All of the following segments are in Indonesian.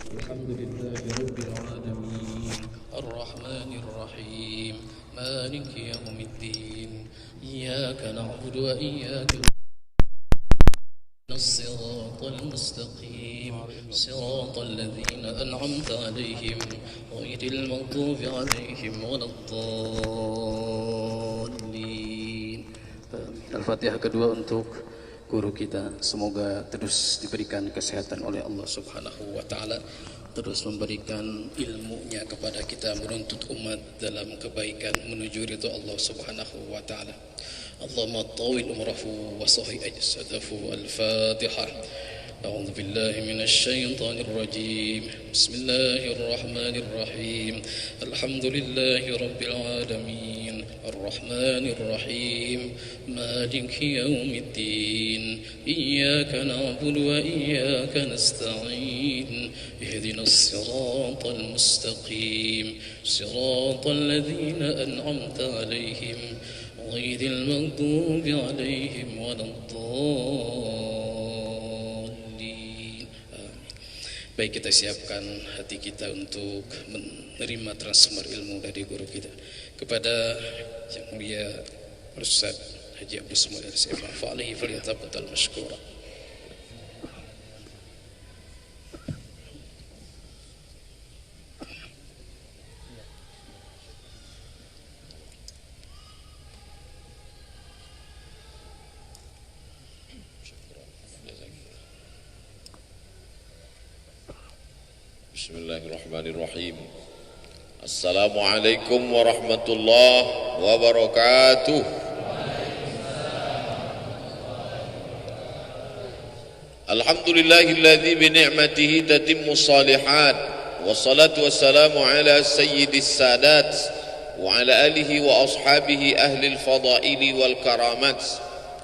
الحمد لله رب العالمين الرحمن الرحيم مالك يوم الدين إياك نعبد وإياك الصراط المستقيم صراط الذين أنعمت عليهم غير المغضوب عليهم ولا الضالين. Al-Fatihah kedua untuk guru kita, semoga terus diberikan kesehatan oleh Allah Subhanahu wa taala, terus memberikan ilmunya kepada kita menuntut umat dalam kebaikan menuju ridha Allah Subhanahu wa taala. Allahumma tawil umrahu wa sahih ajsadahu. Al-Fatihah. أعوذ بالله من الشيطان الرجيم بسم الله الرحمن الرحيم الحمد لله رب العالمين الرحمن الرحيم مالك يوم الدين إياك نعبد وإياك نستعين اهدنا الصراط المستقيم صراط الذين أنعمت عليهم غير المغضوب عليهم ولا الضالين. Baik, kita siapkan hati kita untuk menerima transfer ilmu dari guru kita. Kepada Yang Mulia Ustaz Haji Abdul Somad Al-Sifah, fa'alihi falyatafaddal mashkura. Bismillahirrahmanirrahim. Assalamualaikum warahmatullahi wabarakatuh. Alhamdulillahilladzi bi ni'matihi tatimmu shalihat. Wassalatu wassalamu ala sayyidis sadat wa ala alihi wa ashabihi ahlil fadaili wal karamat.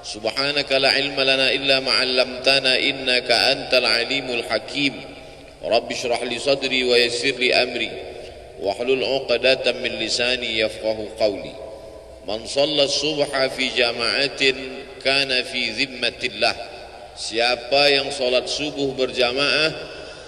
Subhanaka la ilma lana illa ma 'allamtana innaka antal alimul hakim. Rabbi shrah li sadri wa yassir li amri wahlul 'uqdatam min lisani yafqahu qawli. Man shalla subha fi jama'atin kana fi zimmatillah. Siapa yang salat subuh berjamaah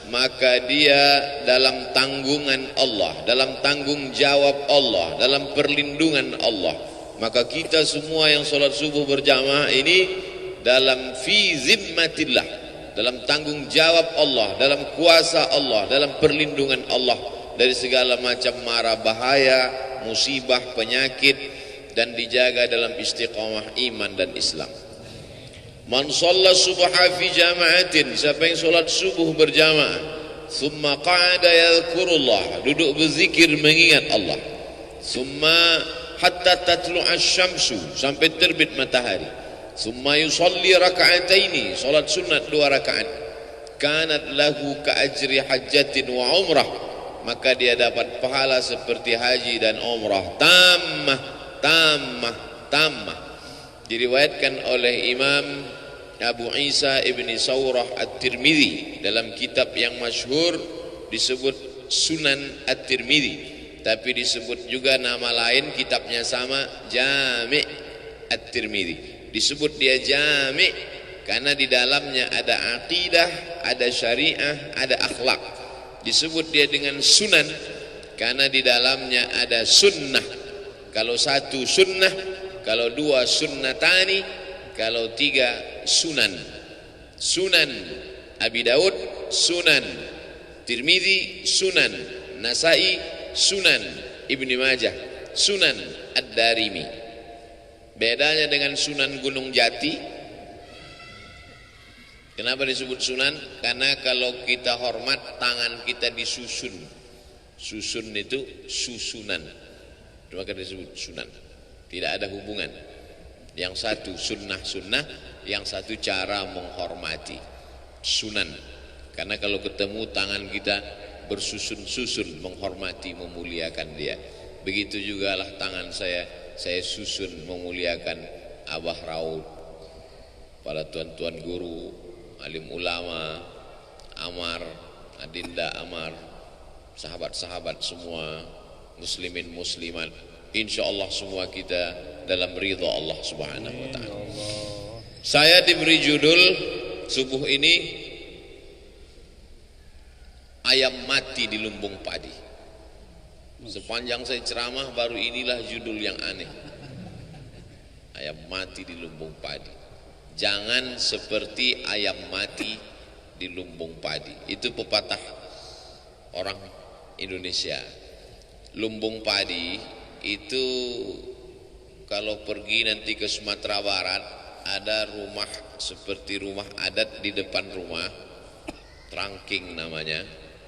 maka dia dalam tanggungan Allah, dalam tanggung jawab Allah, dalam perlindungan Allah. Maka kita semua yang salat subuh berjamaah ini dalam fi zimmatillah, dalam tanggung jawab Allah, dalam kuasa Allah, dalam perlindungan Allah dari segala macam mara bahaya, musibah, penyakit, dan dijaga dalam istiqamah iman dan Islam. Man shalla subha fi jama'atin, siapa yang salat subuh berjamaah, thumma qa'ada yadhkurullah, duduk berzikir mengingat Allah, thumma hatta tatlu'a asy-syamsu, sampai terbit matahari, thumma yusalli raka'ataini, salat sunat 2 rakaat, kanat lahu ka ajri hajjatin wa umrah, maka dia dapat pahala seperti haji dan umrah tammah. Diriwayatkan oleh Imam Abu Isa ibni Sawrah At-Tirmidzi dalam kitab yang masyhur disebut Sunan At-Tirmidzi, tapi disebut juga nama lain kitabnya sama, Jami' At-Tirmidzi. Disebut dia Jami' karena di dalamnya ada aqidah, ada syariah, ada akhlak. Disebut dia dengan Sunan karena di dalamnya ada sunnah. Kalau 1 sunnah, kalau 2 sunnatani, kalau 3 sunan. Sunan Abi Daud, Sunan Tirmidzi, Sunan Nasai, Sunan Ibnu Majah, Sunan Ad-Darimi. Bedanya dengan Sunan Gunung Jati, kenapa disebut sunan? Karena kalau kita hormat, tangan kita disusun. Susun itu susunan, maka disebut sunan. Tidak ada hubungan. Yang satu sunnah, yang satu cara menghormati, sunan. Karena kalau ketemu tangan kita bersusun-susun, menghormati, memuliakan dia. Begitu juga lah tangan saya susun memuliakan Abah Raud, para tuan-tuan guru, alim ulama, Amar, Adinda Amar, sahabat-sahabat semua, muslimin muslimat, insyaallah semua kita dalam ridha Allah Subhanahu wa taala. Saya diberi judul subuh ini ayam mati di lumbung padi. Sepanjang saya ceramah baru inilah judul yang aneh. Ayam mati di lumbung padi. Jangan seperti ayam mati di lumbung padi. Itu pepatah orang Indonesia. Lumbung padi itu kalau pergi nanti ke Sumatera Barat, ada rumah seperti rumah adat di depan rumah, trangking namanya.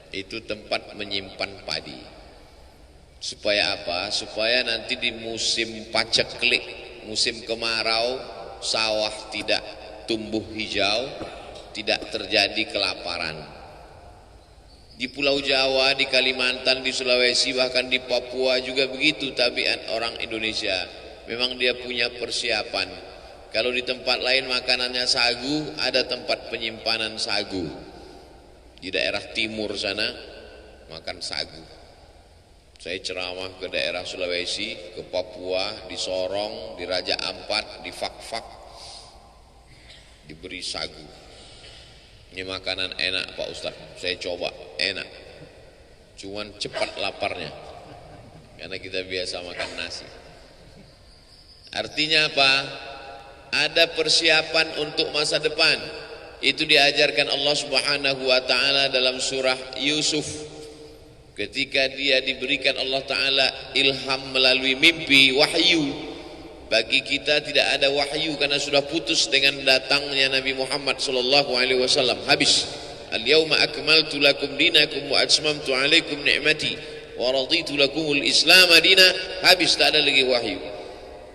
Itu tempat menyimpan padi. Supaya apa? Supaya nanti di musim paceklik, musim kemarau, sawah tidak tumbuh hijau, tidak terjadi kelaparan. Di Pulau Jawa, di Kalimantan, di Sulawesi, bahkan di Papua juga begitu tabiat orang Indonesia. Memang dia punya persiapan. Kalau di tempat lain makanannya sagu, ada tempat penyimpanan sagu. Di daerah timur sana makan sagu. Saya ceramah ke daerah Sulawesi, ke Papua, di Sorong, di Raja Ampat, di Fak-Fak, diberi sagu. Ini makanan enak Pak Ustaz, saya coba, enak. Cuman cepat laparnya, karena kita biasa makan nasi. Artinya apa? Ada persiapan untuk masa depan. Itu diajarkan Allah Subhanahu wa taala dalam surah Yusuf. Ketika dia diberikan Allah taala ilham melalui mimpi, wahyu. Bagi kita tidak ada wahyu karena sudah putus dengan datangnya Nabi Muhammad sallallahu alaihi wasallam. Habis. Al-yauma akmaltu lakum dinakum wa atmamtu alaikum ni'mati wa raditu lakumul Islam madina. Habis, tak ada lagi wahyu.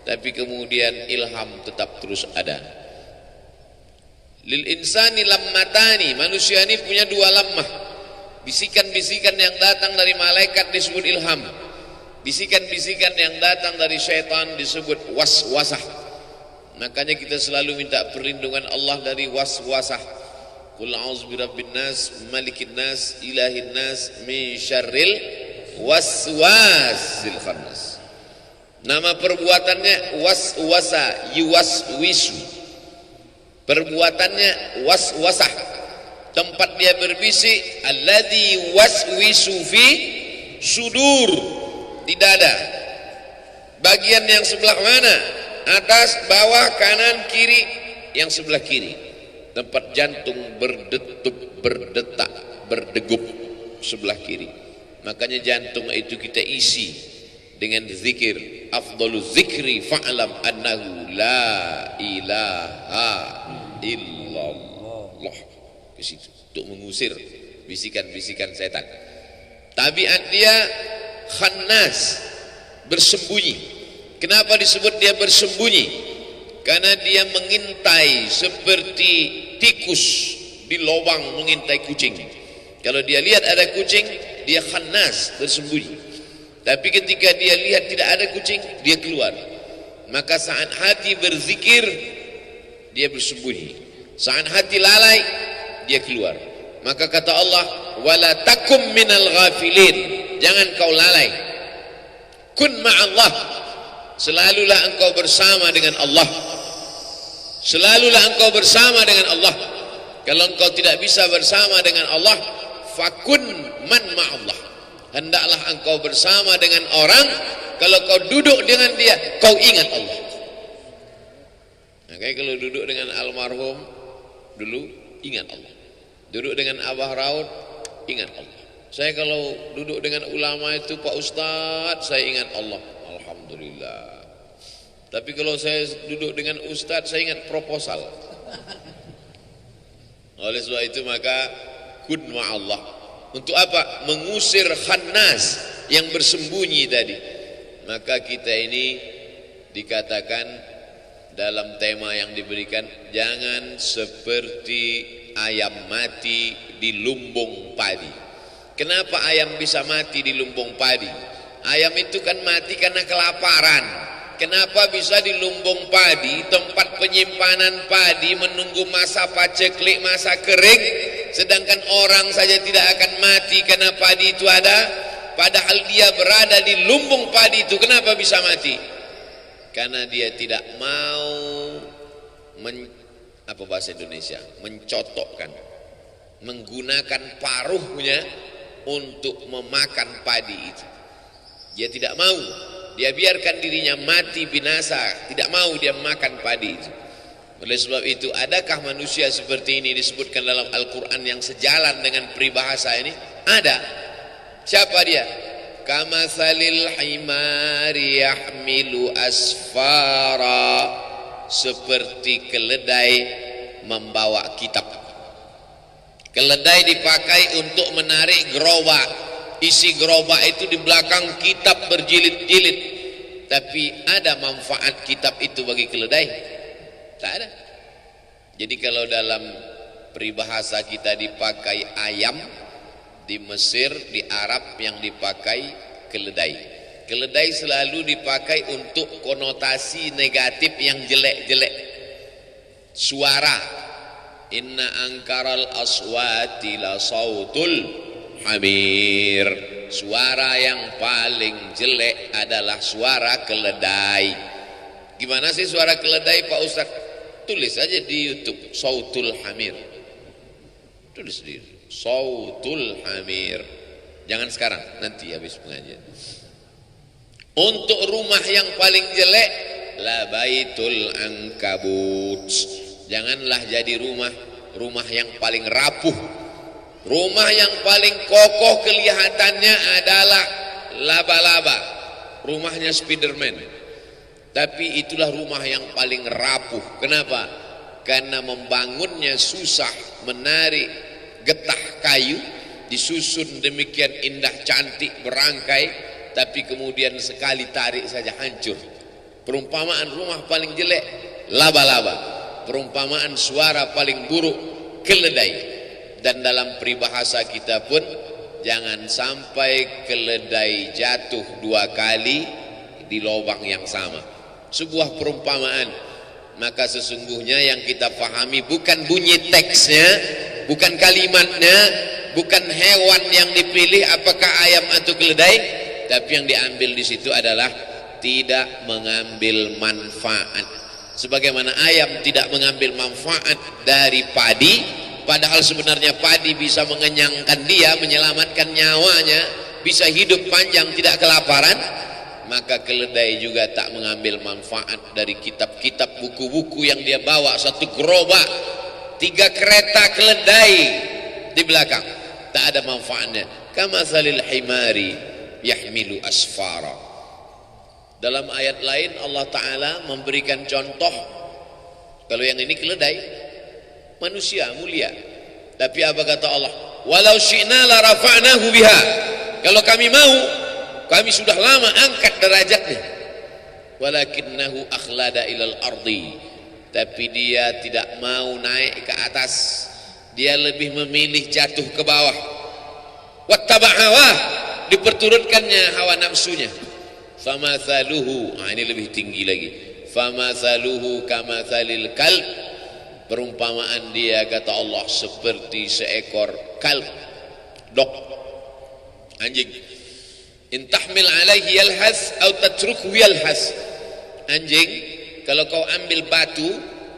Tapi kemudian ilham tetap terus ada. Lil insani lammatani, manusia ini punya dua lammah. Bisikan-bisikan yang datang dari malaikat disebut ilham. Bisikan-bisikan yang datang dari syaitan disebut waswasah. Makanya kita selalu minta perlindungan Allah dari waswasah. Qul a'udzu birabbin nas, malikin nas, ilahin nas, min syarril waswasil khannas. Nama perbuatannya waswasa, yuwaswisu. Perbuatannya waswasah. Tempat dia berbisik, alladzi waswisu fi sudur. Di dada. Bagian yang sebelah mana? Atas, bawah, kanan, kiri. Yang sebelah kiri. Tempat jantung berdetup, berdetak, berdegup. Sebelah kiri. Makanya jantung itu kita isi dengan zikir. Afdalu zikri fa'lam annahu la ilaha illallah. Ke situ. Untuk mengusir bisikan-bisikan setan. Tabiat dia khannas, bersembunyi. Kenapa disebut dia bersembunyi? Karena dia mengintai seperti tikus di lubang mengintai kucing. Kalau dia lihat ada kucing, dia khannas, bersembunyi. Tapi ketika dia lihat tidak ada kucing, dia keluar. Maka saat hati berzikir, dia bersembunyi. Saat hati lalai, dia keluar. Maka kata Allah, wala takum minal ghafilin. Jangan kau lalai. Kun ma'allah. Selalulah engkau bersama dengan Allah. Selalulah engkau bersama dengan Allah. Kalau engkau tidak bisa bersama dengan Allah, fakun man ma'allah. Hendaklah engkau bersama dengan orang. Kalau kau duduk dengan dia, kau ingat Allah. Makanya kalau duduk dengan almarhum dulu, ingat Allah. Duduk dengan Abah Raud, ingat Allah. Saya kalau duduk dengan ulama itu, Pak Ustadz, saya ingat Allah. Alhamdulillah. Tapi kalau saya duduk dengan Ustadz, saya ingat proposal. Oleh sebab itu maka kun ma'allah. Untuk apa? Mengusir khannas yang bersembunyi tadi. Maka kita ini dikatakan dalam tema yang diberikan, jangan seperti ayam mati di lumbung padi. Kenapa ayam bisa mati di lumbung padi? Ayam itu kan mati karena kelaparan. Kenapa bisa di lumbung padi, tempat penyimpanan padi, menunggu masa paceklik, masa kering, sedangkan orang saja tidak akan mati karena padi itu ada, padahal dia berada di lumbung padi itu. Kenapa bisa mati? Karena dia tidak mau apa bahasa Indonesia, mencotokkan, menggunakan paruhnya untuk memakan padi itu. Dia tidak mau, dia biarkan dirinya mati binasa, tidak mau dia makan padi itu. Oleh sebab itu, adakah manusia seperti ini disebutkan dalam Al-Quran yang sejalan dengan peribahasa ini? Ada. Siapa dia? Kamatsalil himari yahmilu asfara, seperti keledai membawa kitab. Keledai dipakai untuk menarik gerobak. Isi gerobak itu di belakang kitab berjilid-jilid. Tapi ada manfaat kitab itu bagi keledai? Tak ada. Jadi kalau dalam peribahasa kita dipakai ayam, di Mesir, di Arab yang dipakai keledai. Keledai selalu dipakai untuk konotasi negatif yang jelek-jelek. Suara. Inna angkaral aswati la sautul hamir. Suara yang paling jelek adalah suara keledai. Gimana sih suara keledai, Pak Ustaz? Tulis aja di YouTube, sautul hamir. Tulis di sautul hamir. Jangan sekarang, nanti habis pengajian. Untuk rumah yang paling jelek, la baitul ankabut. Janganlah jadi rumah yang paling rapuh. Rumah yang paling kokoh kelihatannya adalah laba-laba. Rumahnya Spiderman. Tapi itulah rumah yang paling rapuh. Kenapa? Karena membangunnya susah, menarik getah kayu, disusun demikian indah cantik berangkai, tapi kemudian sekali tarik saja hancur. Perumpamaan rumah paling jelek, laba-laba. Perumpamaan suara paling buruk, keledai. Dan dalam peribahasa kita pun, jangan sampai keledai jatuh 2 kali di lubang yang sama. Sebuah perumpamaan. Maka sesungguhnya yang kita pahami bukan bunyi teksnya, bukan kalimatnya, bukan hewan yang dipilih apakah ayam atau keledai, tapi yang diambil di situ adalah tidak mengambil manfaat. Sebagaimana ayam tidak mengambil manfaat dari padi, padahal sebenarnya padi bisa mengenyangkan dia, menyelamatkan nyawanya, bisa hidup panjang tidak kelaparan, maka keledai juga tak mengambil manfaat dari kitab-kitab, buku-buku yang dia bawa. Satu gerobak, 3 kereta keledai di belakang, tak ada manfaatnya. Kamatsalil himari yahmilu asfara. Dalam ayat lain Allah Ta'ala memberikan contoh. Kalau yang ini keledai, manusia mulia. Tapi apa kata Allah? Walau syi'na la rafa'nahu biha. Kalau kami mau, kami sudah lama angkat derajatnya. Walakinnahu akhlada ilal ardi. Tapi dia tidak mau naik ke atas. Dia lebih memilih jatuh ke bawah. Wattaba'awa, diperturutkannya hawa nafsunya. Famathaluhu, ini lebih tinggi lagi. Famathaluhu kamathalil kalb. Perumpamaan dia kata Allah seperti seekor kalb, dog, anjing. In tahmil alaihi yalhas atau tatrukhu yalhas. Anjing kalau kau ambil batu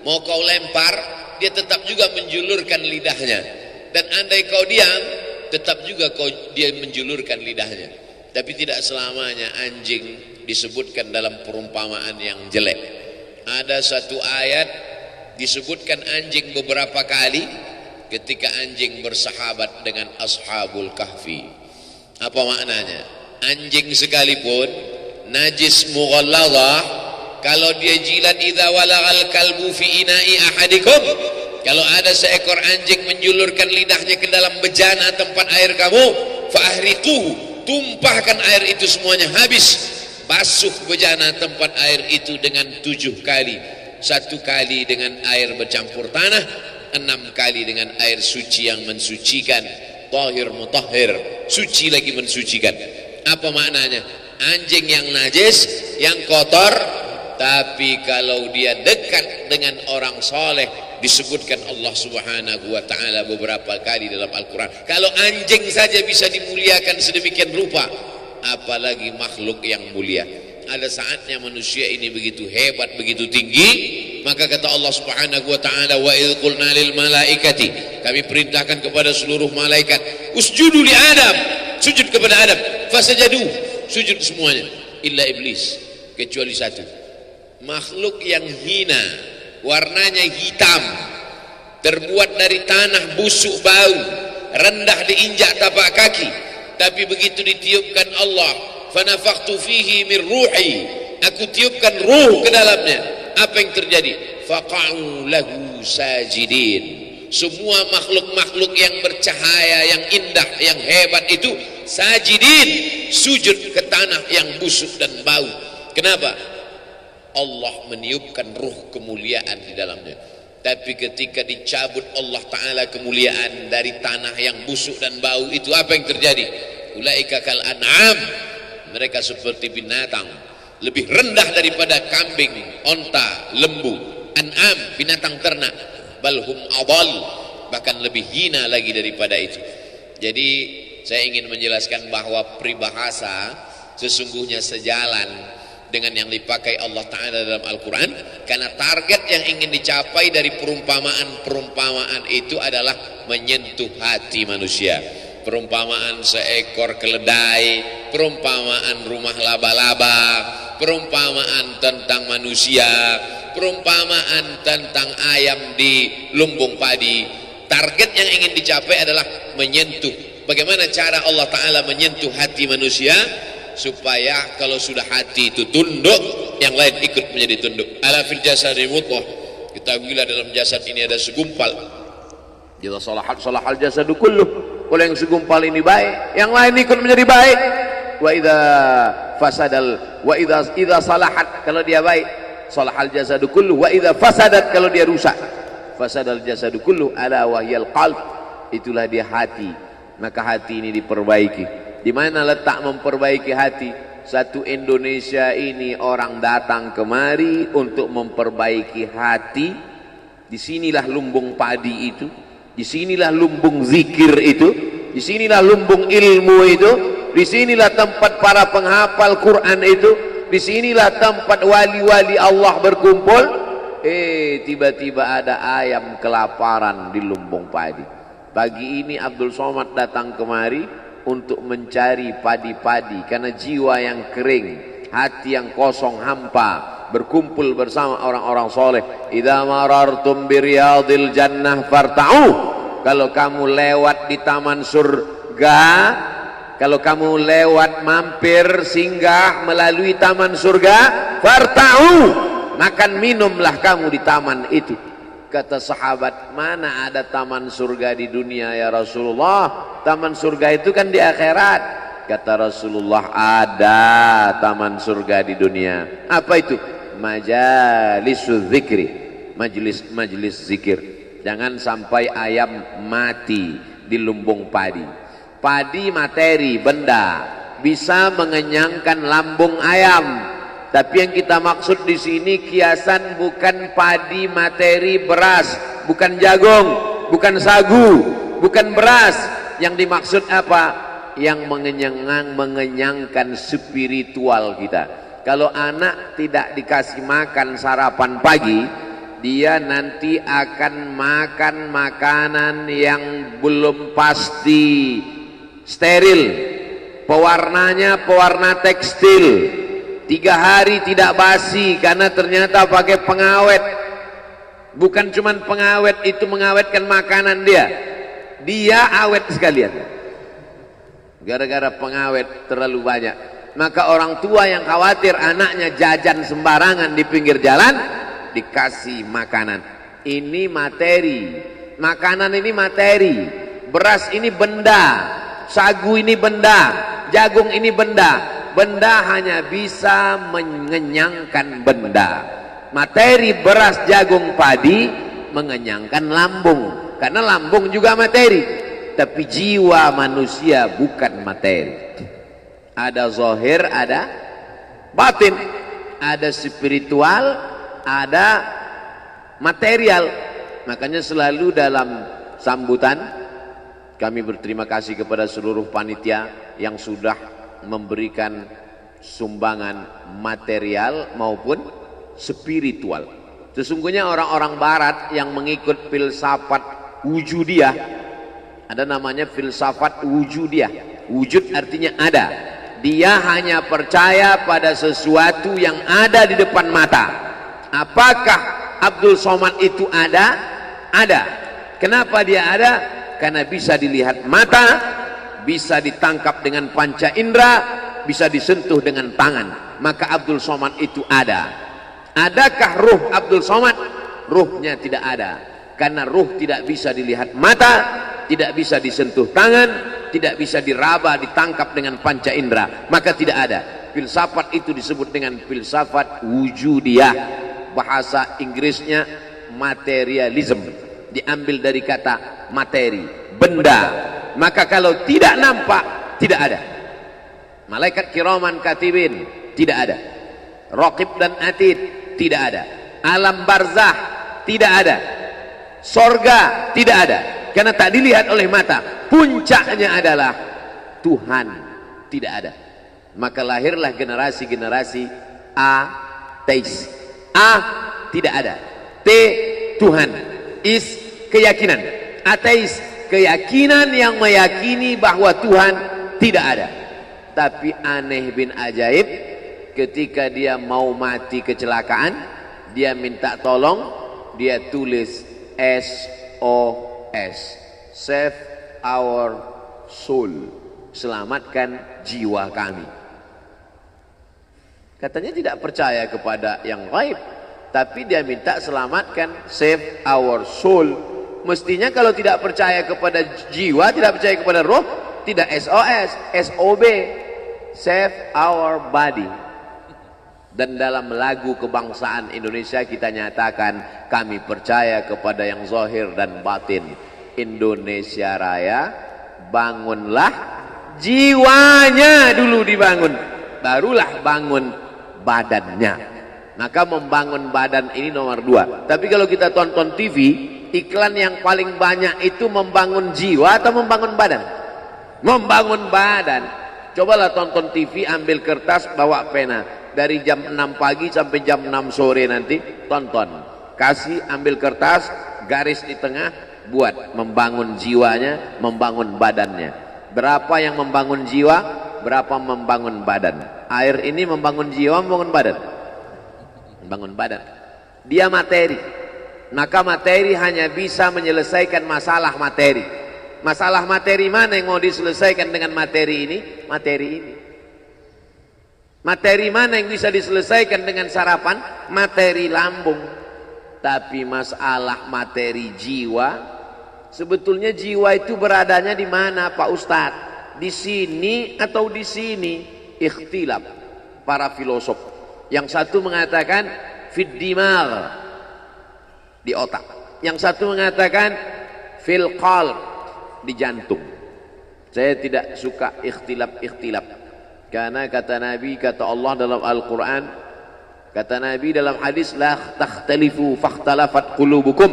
mau kau lempar, dia tetap juga menjulurkan lidahnya. Dan andai kau diam, tetap juga dia menjulurkan lidahnya. Tapi tidak selamanya anjing disebutkan dalam perumpamaan yang jelek. Ada satu ayat disebutkan anjing beberapa kali ketika anjing bersahabat dengan ashabul kahfi. Apa maknanya? Anjing sekalipun najis mughalladhah, kalau dia jilat idza walagal kalbu fi ina'i ahadikum, kalau ada seekor anjing menjulurkan lidahnya ke dalam bejana tempat air kamu, fa ahriquhu, tumpahkan air itu semuanya habis. Basuh bejana tempat air itu dengan 7 kali. 1 kali dengan air bercampur tanah, 6 kali dengan air suci yang mensucikan. Tahir mutahhir, suci lagi mensucikan. Apa maknanya? Anjing yang najis, yang kotor, tapi kalau dia dekat dengan orang soleh, disebutkan Allah Subhanahu wa ta'ala beberapa kali dalam Al-Quran. Kalau anjing saja bisa dimuliakan sedemikian rupa, apalagi makhluk yang mulia. Ada saatnya manusia ini begitu hebat, begitu tinggi, maka kata Allah Subhanahu wa ta'ala, wa idh qulna lil malaikati, kami perintahkan kepada seluruh malaikat, usjudu li Adam, sujud kepada Adam. Fasajadu, sujud semuanya. Illa iblis, kecuali satu. Makhluk yang hina, warnanya hitam, terbuat dari tanah busuk bau, rendah diinjak tapak kaki, tapi begitu ditiupkan Allah, fanafakhtu fihi min ruhi, aku tiupkan ruh ke dalamnya, apa yang terjadi? Faqa'u lahu sajidin. Semua makhluk-makhluk yang bercahaya, yang indah, yang hebat itu sajidin, sujud ke tanah yang busuk dan bau. Kenapa? Allah meniupkan ruh kemuliaan di dalamnya. Tapi ketika dicabut Allah Ta'ala kemuliaan dari tanah yang busuk dan bau itu, apa yang terjadi? Ulaika kal an'am, mereka seperti binatang, lebih rendah daripada kambing, onta, lembu. An'am, binatang ternak. Balhum adal, bahkan lebih hina lagi daripada itu. Jadi saya ingin menjelaskan bahwa peribahasa sesungguhnya sejalan dengan yang dipakai Allah Ta'ala dalam Al-Quran, karena target yang ingin dicapai dari perumpamaan itu adalah menyentuh hati manusia. Perumpamaan seekor keledai, perumpamaan rumah laba-laba, perumpamaan tentang manusia, perumpamaan tentang ayam di lumbung padi. Target yang ingin dicapai adalah menyentuh. Bagaimana cara Allah Ta'ala menyentuh hati manusia? Supaya kalau sudah hati itu tunduk, yang lain ikut menjadi tunduk. Ala fil jasadi mudghah, ketahuilah dalam jasad ini ada segumpal. Jika salahal jasadu kulluh, kalau yang segumpal ini baik, yang lain ikut menjadi baik. Wa idza fasadal, wa idza salahat, kalau dia baik, salahal jasadu kulluh. Wa idza fasadat, kalau dia rusak, fasadal jasadu kulluh. Ala wahyal qalb, itulah dia hati. Maka hati ini diperbaiki. Di mana letak memperbaiki hati? Satu Indonesia ini orang datang kemari untuk memperbaiki hati. Disinilah lumbung padi itu, disinilah lumbung zikir itu, disinilah lumbung ilmu itu, disinilah tempat para penghafal Quran itu, disinilah tempat wali-wali Allah berkumpul. Tiba-tiba ada ayam kelaparan di lumbung padi. Pagi ini Abdul Somad datang kemari untuk mencari padi-padi, karena jiwa yang kering, hati yang kosong hampa, berkumpul bersama orang-orang soleh. Idza marartum biriyadil jannah farta'u, kalau kamu lewat di taman surga, kalau kamu lewat mampir singgah melalui taman surga, farta'u, makan minumlah kamu di taman itu. Kata sahabat, mana ada taman surga di dunia ya Rasulullah? Taman surga itu kan di akhirat. Kata Rasulullah, ada taman surga di dunia. Apa itu? Majalisul zikri, majelis zikir. Jangan sampai ayam mati di lumbung padi. Padi materi, benda, bisa mengenyangkan lambung ayam. Tapi yang kita maksud di sini kiasan bukan padi materi beras, bukan jagung, bukan sagu, bukan beras. Yang dimaksud apa? Yang mengenyangkan spiritual kita. Kalau anak tidak dikasih makan sarapan pagi, dia nanti akan makan makanan yang belum pasti, steril, pewarnanya pewarna tekstil. 3 hari tidak basi karena ternyata pakai pengawet. Bukan cuma pengawet itu mengawetkan makanan dia, dia awet sekalian. Gara-gara pengawet terlalu banyak. Maka orang tua yang khawatir anaknya jajan sembarangan di pinggir jalan, dikasih makanan. Ini materi, makanan ini materi, beras ini benda, sagu ini benda, jagung ini benda. Benda hanya bisa mengenyangkan benda. Materi beras, jagung, padi mengenyangkan lambung, karena lambung juga materi. Tapi jiwa manusia bukan materi. Ada zahir, ada batin, ada spiritual, ada material. Makanya selalu dalam sambutan kami berterima kasih kepada seluruh panitia yang sudah memberikan sumbangan material maupun spiritual. Sesungguhnya orang-orang barat yang mengikut filsafat wujudiyah, ada namanya filsafat wujudiyah. Wujud artinya ada. Dia hanya percaya pada sesuatu yang ada di depan mata. Apakah Abdul Somad itu ada? Ada. Kenapa dia ada? Karena bisa dilihat mata, bisa ditangkap dengan panca indera, bisa disentuh dengan tangan. Maka Abdul Somad itu ada. Adakah ruh Abdul Somad? Ruhnya tidak ada. Karena ruh tidak bisa dilihat mata, tidak bisa disentuh tangan, tidak bisa diraba, ditangkap dengan panca indera, maka tidak ada. Filsafat itu disebut dengan filsafat wujudiyah. Bahasa Inggrisnya materialism, diambil dari kata materi, benda. Maka kalau tidak nampak, tidak ada. Malaikat kiraman katibin, tidak ada. Raqib dan atid, tidak ada. Alam barzah, tidak ada. Sorga, tidak ada. Karena tak dilihat oleh mata. Puncaknya adalah Tuhan, tidak ada. Maka lahirlah generasi-generasi ateis. A, tidak ada. T, Tuhan. Is, keyakinan. Ateis, keyakinan yang meyakini bahwa Tuhan tidak ada. Tapi aneh bin ajaib, ketika dia mau mati kecelakaan, dia minta tolong, dia tulis SOS, save our soul, selamatkan jiwa kami. Katanya tidak percaya kepada yang gaib, tapi dia minta selamatkan, save our soul. Mestinya kalau tidak percaya kepada jiwa, tidak percaya kepada roh, tidak SOS, SOB, save our body. Dan dalam lagu kebangsaan Indonesia kita nyatakan, kami percaya kepada yang zahir dan batin. Indonesia Raya, bangunlah jiwanya dulu dibangun, barulah bangun badannya. Maka membangun badan ini nomor 2. Tapi kalau kita tonton TV, iklan yang paling banyak itu membangun jiwa atau membangun badan? Membangun badan. Cobalah tonton TV, ambil kertas, bawa pena. Dari jam 6 pagi sampai jam 6 sore nanti tonton. Kasih, ambil kertas, garis di tengah, buat membangun jiwanya, membangun badannya. Berapa yang membangun jiwa, berapa membangun badan. Air ini membangun jiwa, membangun badan. Membangun badan. Dia materi. Maka materi hanya bisa menyelesaikan masalah materi. Masalah materi mana yang mau diselesaikan dengan materi ini? Materi ini. Materi mana yang bisa diselesaikan dengan sarapan? Materi lambung. Tapi masalah materi jiwa, sebetulnya jiwa itu beradanya di mana Pak Ustadz? Di sini atau di sini? Ikhtilaf para filosof. Yang satu mengatakan fid dimag, di otak. Yang satu mengatakan fil qalb, di jantung. Saya tidak suka ikhtilaf. Karena kata Nabi, kata Allah dalam Al-Quran, kata Nabi dalam hadis, la takhtalifu fakhtalafat qulubukum.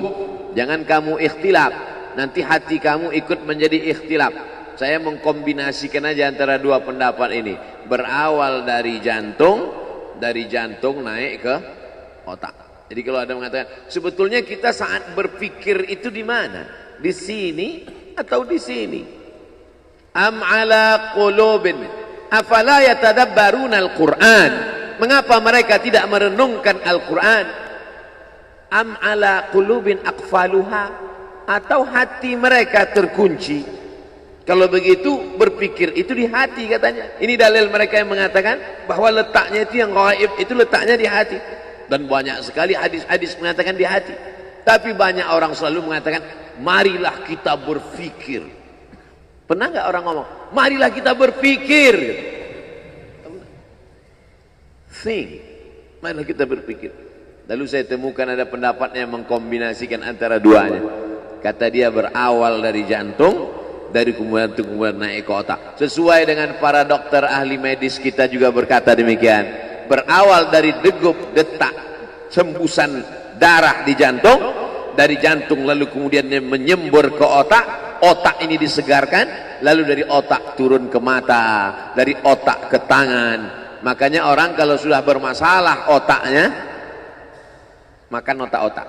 Jangan kamu ikhtilaf, nanti hati kamu ikut menjadi ikhtilaf. Saya mengkombinasikan aja antara dua pendapat ini. Berawal dari jantung naik ke otak. Jadi kalau ada mengatakan, sebetulnya kita saat berpikir itu di mana? Di sini atau di sini? Am ala qulubin afala yatadabbaruna al-Qur'an. Mengapa mereka tidak merenungkan Al-Quran? Am ala qulubin aqfaluha, atau hati mereka terkunci? Kalau begitu berpikir itu di hati katanya. Ini dalil mereka yang mengatakan bahwa letaknya itu yang gaib itu letaknya di hati. Dan banyak sekali hadis-hadis mengatakan di hati. Tapi banyak orang selalu mengatakan, marilah kita berpikir. Pernah nggak orang ngomong, marilah kita berpikir? Think, marilah kita berpikir. Lalu saya temukan ada pendapat yang mengkombinasikan antara duanya. Kata dia berawal dari jantung, dari kemudian naik ke otak. Sesuai dengan para dokter ahli medis kita juga berkata demikian. Berawal dari degup, detak, sembusan darah di jantung, dari jantung lalu kemudian menyembur ke otak. Otak ini disegarkan, lalu dari otak turun ke mata, dari otak ke tangan. Makanya orang kalau sudah bermasalah otaknya, makan otak-otak.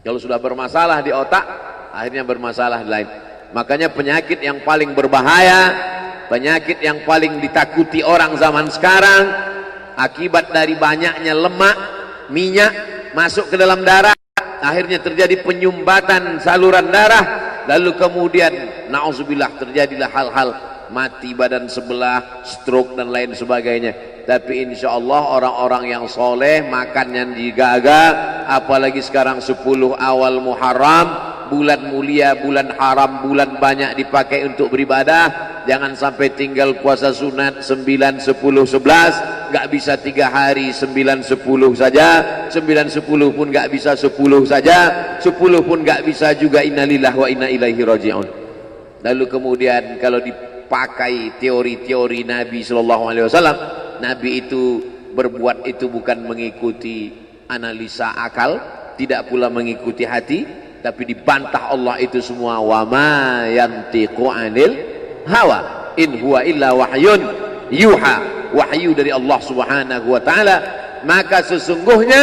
Kalau sudah bermasalah di otak, akhirnya bermasalah di lain. Makanya penyakit yang paling berbahaya, penyakit yang paling ditakuti orang zaman sekarang, akibat dari banyaknya lemak, minyak masuk ke dalam darah, akhirnya terjadi penyumbatan saluran darah, lalu kemudian na'udzubillah terjadilah hal-hal mati badan sebelah, stroke dan lain sebagainya. Tapi insya Allah orang-orang yang soleh makannya digaga, apalagi sekarang 10 awal Muharram, bulan mulia, bulan haram, bulan banyak dipakai untuk beribadah. Jangan sampai tinggal puasa sunat 9, 10, 11, gak bisa 3 hari 9, 10 saja, 9, 10 pun gak bisa 10 saja, 10 pun gak bisa juga. Innalillah wa inna ilaihi raji'un. Lalu kemudian kalau dipakai teori-teori Nabi SAW, Nabi itu berbuat itu bukan mengikuti analisa akal, tidak pula mengikuti hati, tapi dibantah Allah itu semua. Wa ma yantiqu anil hawa in huwa illa wahyun yuha, wahyu dari Allah Subhanahu wa taala. Maka sesungguhnya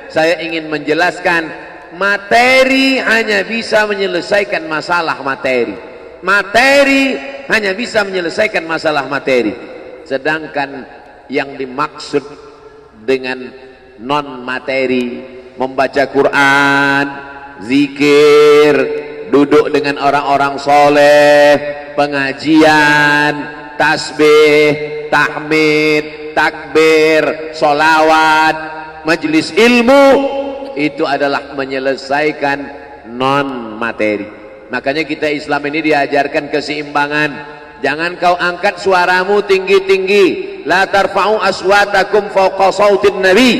saya ingin menjelaskan, materi hanya bisa menyelesaikan masalah materi. Materi hanya bisa menyelesaikan masalah materi. Sedangkan yang dimaksud dengan non materi, membaca Quran, zikir, duduk dengan orang-orang soleh, pengajian, tasbih, tahmid, takbir, solawat, majelis ilmu, itu adalah menyelesaikan non materi. Makanya kita Islam ini diajarkan keseimbangan. Jangan kau angkat suaramu tinggi-tinggi. La tarfa'u aswatakum fawqa sautin nabi.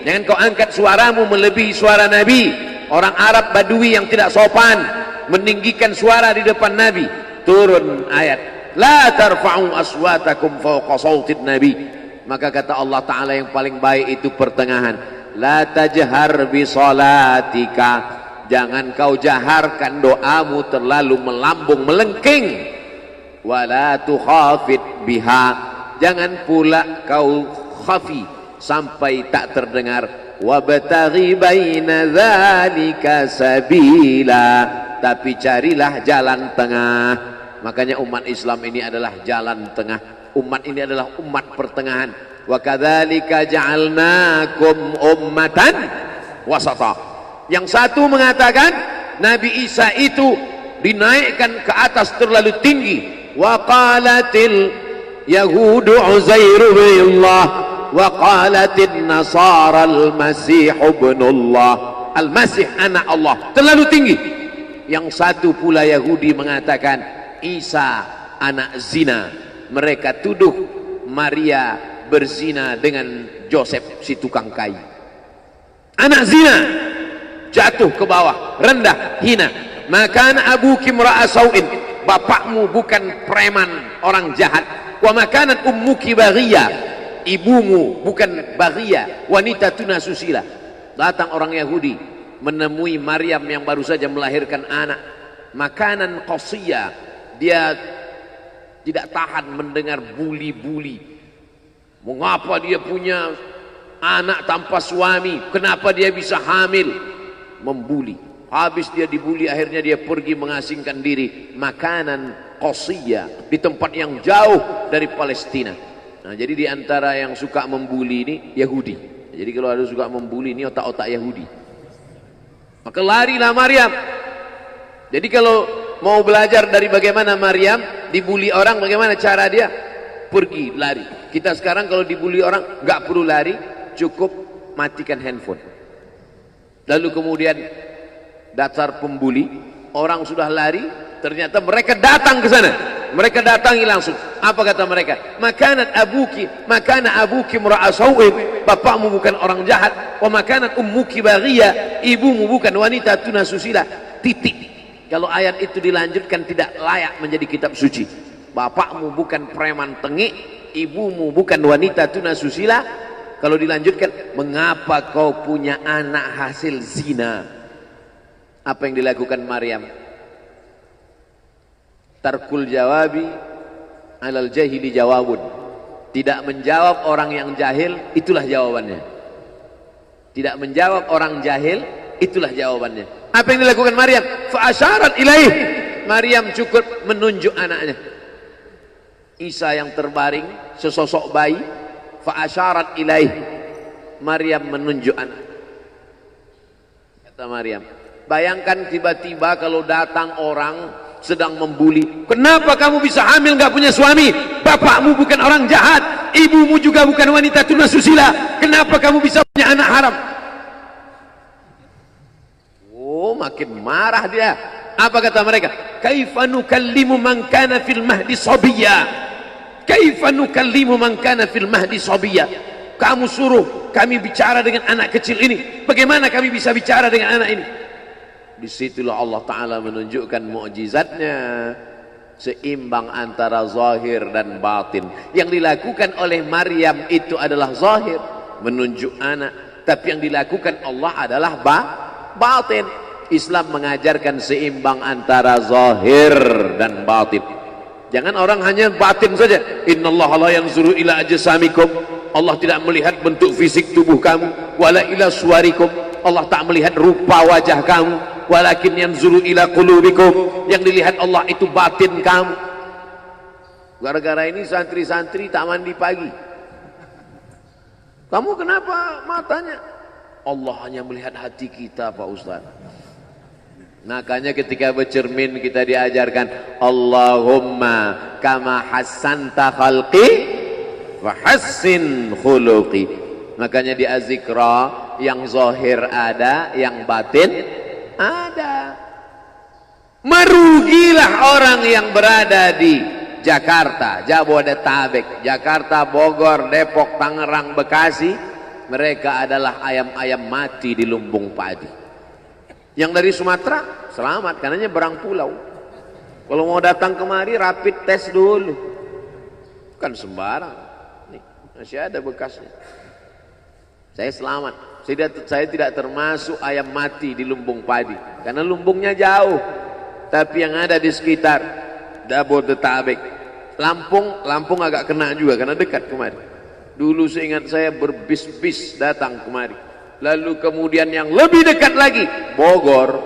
Jangan kau angkat suaramu melebihi suara Nabi. Orang Arab Badui yang tidak sopan meninggikan suara di depan Nabi. Turun ayat, la tarfa'u aswatakum fawqa sautin nabi. Maka kata Allah Ta'ala yang paling baik itu pertengahan. La tajhar bi salatika. Jangan kau jaharkan doamu terlalu melambung melengking. Wala tukhafid biha. Jangan pula kau khafi sampai tak terdengar. Wabtaghi baina dzalika sabila. Tapi carilah jalan tengah. Makanya umat Islam ini adalah jalan tengah. Umat ini adalah umat pertengahan. Wa kadzalika ja'alnakum ummatan wasata. Yang satu mengatakan Nabi Isa itu dinaikkan ke atas terlalu tinggi. Wa qalatil yahudu Uzairu billah wa qalatin nasara al-masih ibnullah. Al-Masih anak Allah, terlalu tinggi. Yang satu pula Yahudi mengatakan Isa anak zina. Mereka tuduh Maria berzina dengan Joseph si tukang kayu. Anak zina, jatuh ke bawah, rendah, hina. Maka abuki imra'a sau'in, bapakmu bukan preman, orang jahat. Wa makanat ummuki baghiyah, ibumu bukan baghiyah, wanita tuna susila. Datang orang Yahudi menemui Maryam yang baru saja melahirkan anak. Makanan qasiyah, dia tidak tahan mendengar buli-buli. Mengapa dia punya anak tanpa suami? Kenapa dia bisa hamil? Membuli. Habis dia dibuli, akhirnya dia pergi mengasingkan diri. Makanan qasiyah, di tempat yang jauh dari Palestina. Nah, jadi di antara yang suka membuli ini Yahudi. Jadi kalau ada suka membuli ini otak-otak Yahudi. Maka larilah Maryam. Jadi kalau mau belajar dari bagaimana Maryam dibuli orang, bagaimana cara dia, pergi lari. Kita sekarang kalau dibuli orang nggak perlu lari, cukup matikan handphone. Lalu kemudian dasar pembuli, orang sudah lari, ternyata mereka datang ke sana. Mereka datangi langsung. Apa kata mereka? Makanat abuki, makana abuki imra'a sau'in, bapakmu bukan orang jahat. Wa makanat ummuki baghiyah, ibumu bukan wanita tuna susila. Titik. Kalau ayat itu dilanjutkan tidak layak menjadi kitab suci. Bapakmu bukan preman tengik, ibumu bukan wanita tuna susila. Kalau dilanjutkan, mengapa kau punya anak hasil zina? Apa yang dilakukan Maryam? Tarkul jawabi alal jahili jawabun. Tidak menjawab orang yang jahil, itulah jawabannya. Tidak menjawab orang jahil, itulah jawabannya. Apa yang dilakukan Maryam? Fa asyarat ilaih. Maryam cukup menunjuk anaknya. Isa yang terbaring sesosok bayi, fa asyarat ilaih. Maryam menunjuk anak. Kata Maryam, bayangkan tiba-tiba kalau datang orang sedang membuli. Kenapa kamu bisa hamil nggak punya suami? Bapakmu bukan orang jahat, ibumu juga bukan wanita tunasusila. Kenapa kamu bisa punya anak haram? Oh, makin marah dia. Apa kata mereka? Kaifa nukallimu man kana fil mahdi sabiyya? Kaifa nukallimu man kana fil mahdi sabiyya? Kamu suruh kami bicara dengan anak kecil ini. Bagaimana kami bisa bicara dengan anak ini? Disitulah Allah Ta'ala menunjukkan mukjizatnya, seimbang antara zahir dan batin. Yang dilakukan oleh Maryam itu adalah zahir, menunjuk anak. Tapi yang dilakukan Allah adalah batin. Islam mengajarkan seimbang antara zahir dan batin. Jangan orang hanya batin saja. Innallaha la yanzuru ila ajsamikum. Allah tidak melihat bentuk fisik tubuh kamu. Wala ila suwarikum. Allah tak melihat rupa wajah kamu. Walakin yanzuru ila qulubikum. Yang dilihat Allah itu batin kamu. Gara-gara ini santri-santri tak mandi pagi. Kamu kenapa matanya? Allah hanya melihat hati kita, Pak Ustaz. Makanya ketika bercermin kita diajarkan Allahumma kama hassanta khalqi wa hassin khuluqi. Makanya di azikra yang zahir ada, yang batin ada. Merugilah orang yang berada di Jakarta, Jabodetabek, Jakarta, Bogor, Depok, Tangerang, Bekasi. Mereka adalah ayam-ayam mati di lumbung padi. Yang dari Sumatera selamat karena nyebrang pulau. Kalau mau datang kemari rapid test dulu. Bukan sembarang. Nih, masih ada bekasnya. Saya selamat. Saya tidak termasuk ayam mati di lumbung padi karena lumbungnya jauh. Tapi yang ada di sekitar Jabodetabek, Lampung agak kena juga karena dekat kemari. Dulu seingat saya berbis-bis datang kemari. Lalu kemudian yang lebih dekat lagi Bogor,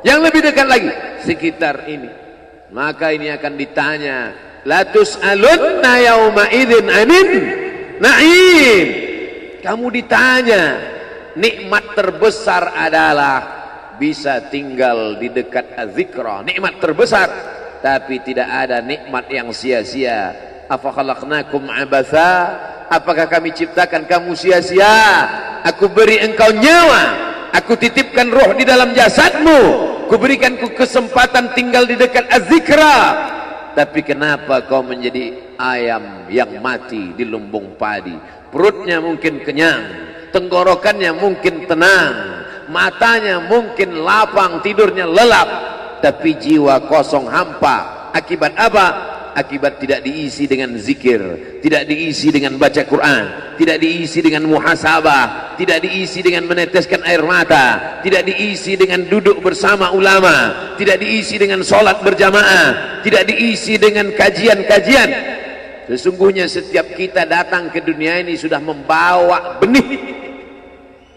yang lebih dekat lagi sekitar ini. Maka ini akan ditanya, la tus'alunna yauma idzin anin na'im. Kamu ditanya, nikmat terbesar adalah bisa tinggal di dekat az-zikra. Nikmat terbesar, tapi tidak ada nikmat yang sia-sia. Afa khalaqnakum abatha? Apakah kami ciptakan kamu sia-sia? Aku beri engkau nyawa, aku titipkan roh di dalam jasadmu, kuberikan kesempatan tinggal di dekat az-zikra. Tapi kenapa kau menjadi ayam yang mati di lumbung padi? Perutnya mungkin kenyang, tenggorokannya mungkin tenang, matanya mungkin lapang, tidurnya lelap, tapi jiwa kosong hampa. Akibat apa? Akibat tidak diisi dengan zikir, tidak diisi dengan baca Quran, tidak diisi dengan muhasabah, tidak diisi dengan meneteskan air mata, tidak diisi dengan duduk bersama ulama, tidak diisi dengan sholat berjamaah, tidak diisi dengan kajian-kajian. Sesungguhnya setiap kita datang ke dunia ini sudah membawa benih.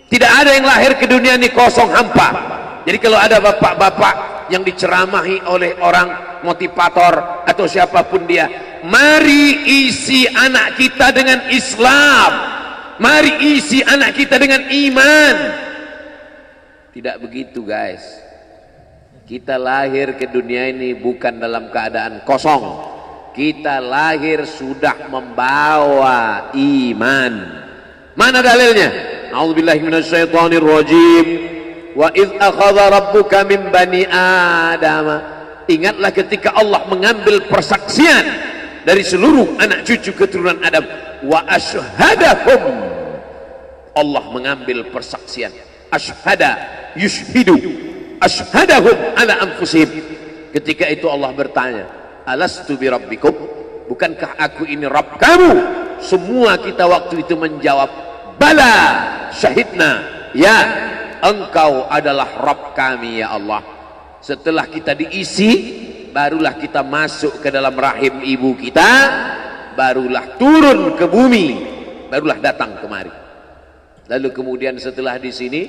Tidak ada yang lahir ke dunia ini kosong hampa. Jadi kalau ada bapak-bapak yang diceramahi oleh orang motivator atau siapapun dia, mari isi anak kita dengan Islam, mari isi anak kita dengan iman. Tidak begitu guys. Kita lahir ke dunia ini bukan dalam keadaan kosong. Kita lahir sudah membawa iman. Mana dalilnya? A'udzubillahi minasyaitonirrajim. Wa idz akhadha rabbuka min bani Adam. Ingatlah ketika Allah mengambil persaksian dari seluruh anak cucu keturunan Adam. Wa asyhadahum. Allah mengambil persaksian. Asyhada yushhidu. Asyhadahum ala anfusihim. Ketika itu Allah bertanya, alastu bi rabbikum? Bukankah aku ini Rabb kamu? Semua kita waktu itu menjawab, bala syahidna. Ya, engkau adalah Rabb kami ya Allah. Setelah kita diisi, barulah kita masuk ke dalam rahim ibu kita, barulah turun ke bumi, barulah datang kemari. Lalu kemudian setelah di sini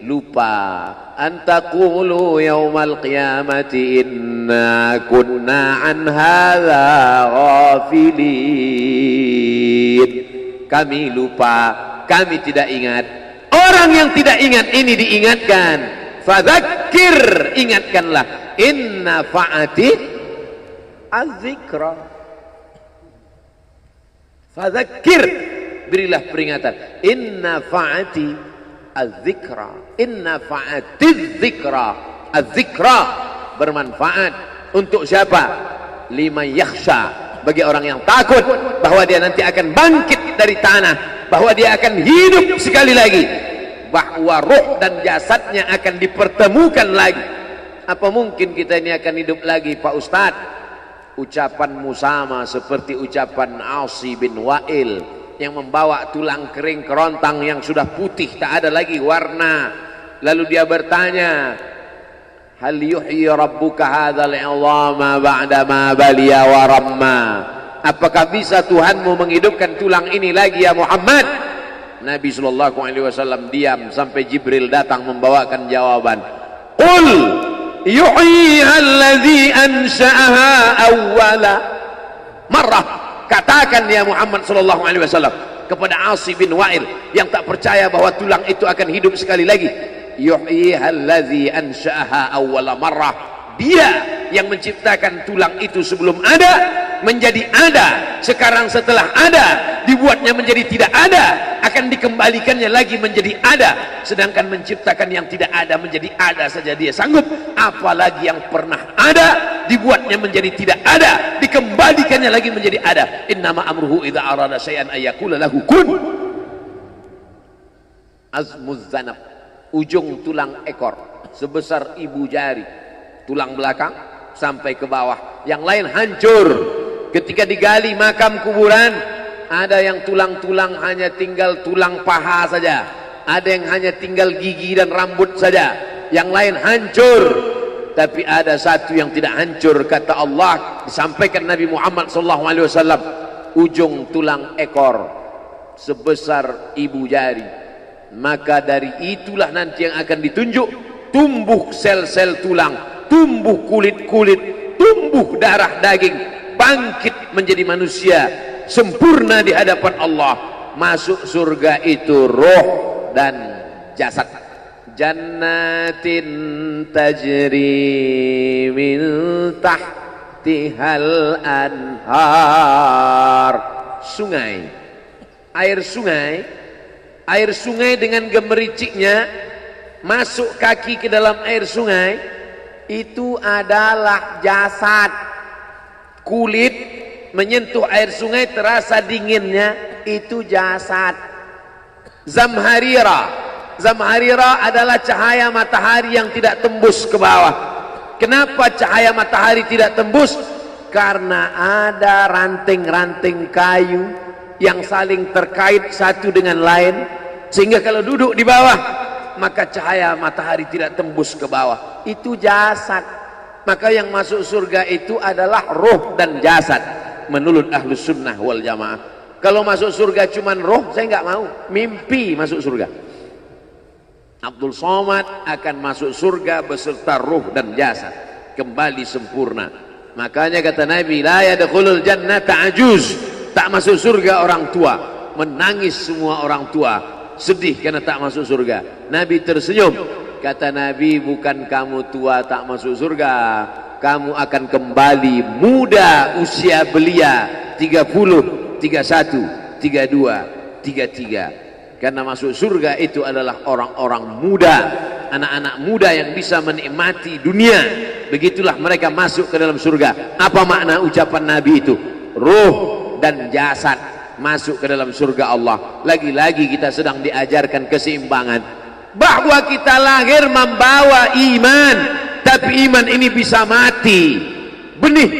lupa. Antaqulu yaumal qiyamati inna kunna an hadza ghafilin. Kami lupa, kami tidak ingat. Orang yang tidak ingat ini diingatkan. Fadzakir, ingatkanlah. Inna fa'ati az-zikra. Fadzakir, berilah peringatan. Inna fa'ati az-zikra. Inna fa'ati az-zikra. Az-zikra bermanfaat untuk siapa? Liman yakhsha, bagi orang yang takut bahwa dia nanti akan bangkit dari tanah, bahwa dia akan hidup sekali lagi, bahwa roh dan jasadnya akan dipertemukan lagi. Apa mungkin kita ini akan hidup lagi, Pak Ustadz? Ucapanmu sama seperti ucapan Asi bin Wa'il yang membawa tulang kering kerontang yang sudah putih, tak ada lagi warna. Lalu dia bertanya, hal yuhyi rabbuka hadzal 'idhama ba'da ma baliya wa ramma? Apakah bisa Tuhanmu menghidupkan tulang ini lagi ya Muhammad? Nabi sallallahu alaihi wasallam diam sampai Jibril datang membawakan jawaban. Qul yuhyiha alladhi ansha'aha awwala marrah. Katakan ya Muhammad sallallahu alaihi wasallam kepada Asi bin Wa'il yang tak percaya bahwa tulang itu akan hidup sekali lagi. Yuhyiha alladhi ansha'aha awwala marrah. Dia yang menciptakan tulang itu sebelum ada menjadi ada, sekarang setelah ada dibuatnya menjadi tidak ada, akan dikembalikannya lagi menjadi ada. Sedangkan menciptakan yang tidak ada menjadi ada saja dia sanggup, apalagi yang pernah ada dibuatnya menjadi tidak ada, dikembalikannya lagi menjadi ada. Innama amruhu idza arada syai'an ayyaqula lahu kun. Azmuz zanab, ujung tulang ekor sebesar ibu jari, tulang belakang sampai ke bawah, yang lain hancur. Ketika digali makam kuburan, ada yang tulang-tulang hanya tinggal tulang paha saja, ada yang hanya tinggal gigi dan rambut saja, yang lain hancur. Tapi ada satu yang tidak hancur, kata Allah, disampaikan Nabi Muhammad SAW, ujung tulang ekor sebesar ibu jari. Maka dari itulah nanti yang akan ditunjuk, tumbuh sel-sel tulang, tumbuh kulit-kulit, tumbuh darah daging, bangkit menjadi manusia sempurna di hadapan Allah. Masuk surga itu roh dan jasad. Jannatin tajri min tahtihal anhar. Sungai, air sungai dengan gemericiknya, masuk kaki ke dalam air sungai, itu adalah jasad. Kulit menyentuh air sungai terasa dinginnya, itu jasad. Zamharira adalah cahaya matahari yang tidak tembus ke bawah. Kenapa cahaya matahari tidak tembus? Karena ada ranting-ranting kayu yang saling terkait satu dengan lain, sehingga kalau duduk di bawah maka cahaya matahari tidak tembus ke bawah. Itu jasad. Maka yang masuk surga itu adalah roh dan jasad menurut Ahlus Sunnah wal Jamaah. Kalau masuk surga cuman roh, saya nggak mau. Mimpi masuk surga. Abdul Somad akan masuk surga beserta roh dan jasad, kembali sempurna. Makanya kata Nabi, la yadkhulul jannata ajuz, tak masuk surga orang tua. Menangis semua orang tua, sedih karena tak masuk surga. Nabi tersenyum. Kata Nabi, bukan kamu tua tak masuk surga, kamu akan kembali muda usia belia 30, 31, 32, 33. Karena masuk surga itu adalah orang-orang muda, anak-anak muda yang bisa menikmati dunia. Begitulah mereka masuk ke dalam surga. Apa makna ucapan Nabi itu? Ruh dan jasad masuk ke dalam surga Allah. Lagi-lagi kita sedang diajarkan keseimbangan, bahwa kita lahir membawa iman, tapi iman ini bisa mati. Benih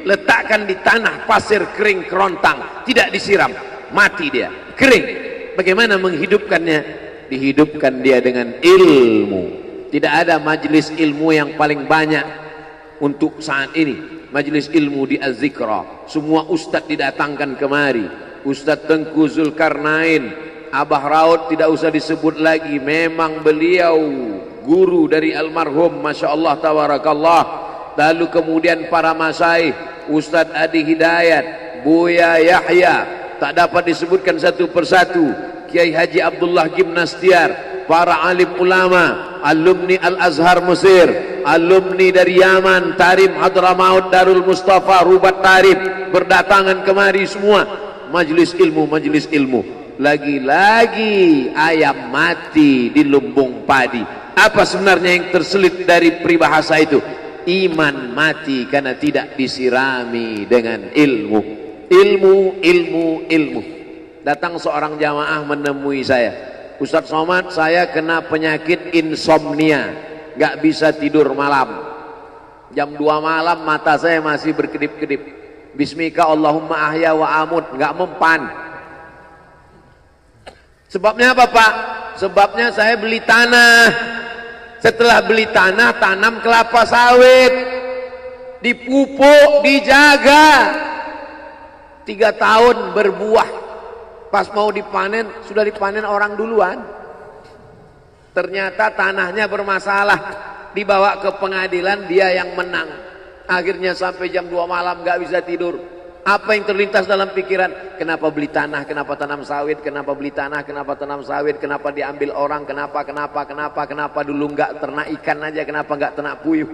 letakkan di tanah pasir kering kerontang, tidak disiram, mati dia, kering. Bagaimana menghidupkannya? Dihidupkan dia dengan ilmu. Tidak ada majelis ilmu yang paling banyak untuk saat ini, majelis ilmu di Az-Zikra. Semua ustadz didatangkan kemari. Ustadz Tengku Zulkarnain Abah Raud tidak usah disebut lagi, memang beliau guru dari almarhum, Masya Allah tabarakallah. Lalu kemudian para masyaikh, Ustadz Adi Hidayat, Buya Yahya, tak dapat disebutkan satu persatu, Kiai Haji Abdullah Gimnastiar, para alim ulama, alumni Al-Azhar Mesir, alumni dari Yaman, Tarim Hadramaut, Darul Mustafa, Rubat Tarif, berdatangan kemari semua. Majelis ilmu. Lagi-lagi ayam mati di lumbung padi. Apa sebenarnya yang terselit dari peribahasa itu? Iman mati karena tidak disirami dengan ilmu. Ilmu. Datang seorang jamaah menemui saya, Ustadz Somad, saya kena penyakit insomnia, gak bisa tidur malam. Jam 2 malam mata saya masih berkedip-kedip. Bismika Allahumma ahya wa amut, gak mempan. Sebabnya apa Pak? Sebabnya saya beli tanah. Setelah beli tanah, tanam kelapa sawit, dipupuk, dijaga, 3 tahun berbuah. Pas mau dipanen, sudah dipanen orang duluan. Ternyata tanahnya bermasalah, dibawa ke pengadilan, dia yang menang. Akhirnya sampai jam 2 malam gak bisa tidur. Apa yang terlintas dalam pikiran? Kenapa beli tanah, kenapa tanam sawit, kenapa beli tanah, kenapa tanam sawit, kenapa diambil orang, kenapa dulu gak ternak ikan aja, kenapa gak ternak puyuh.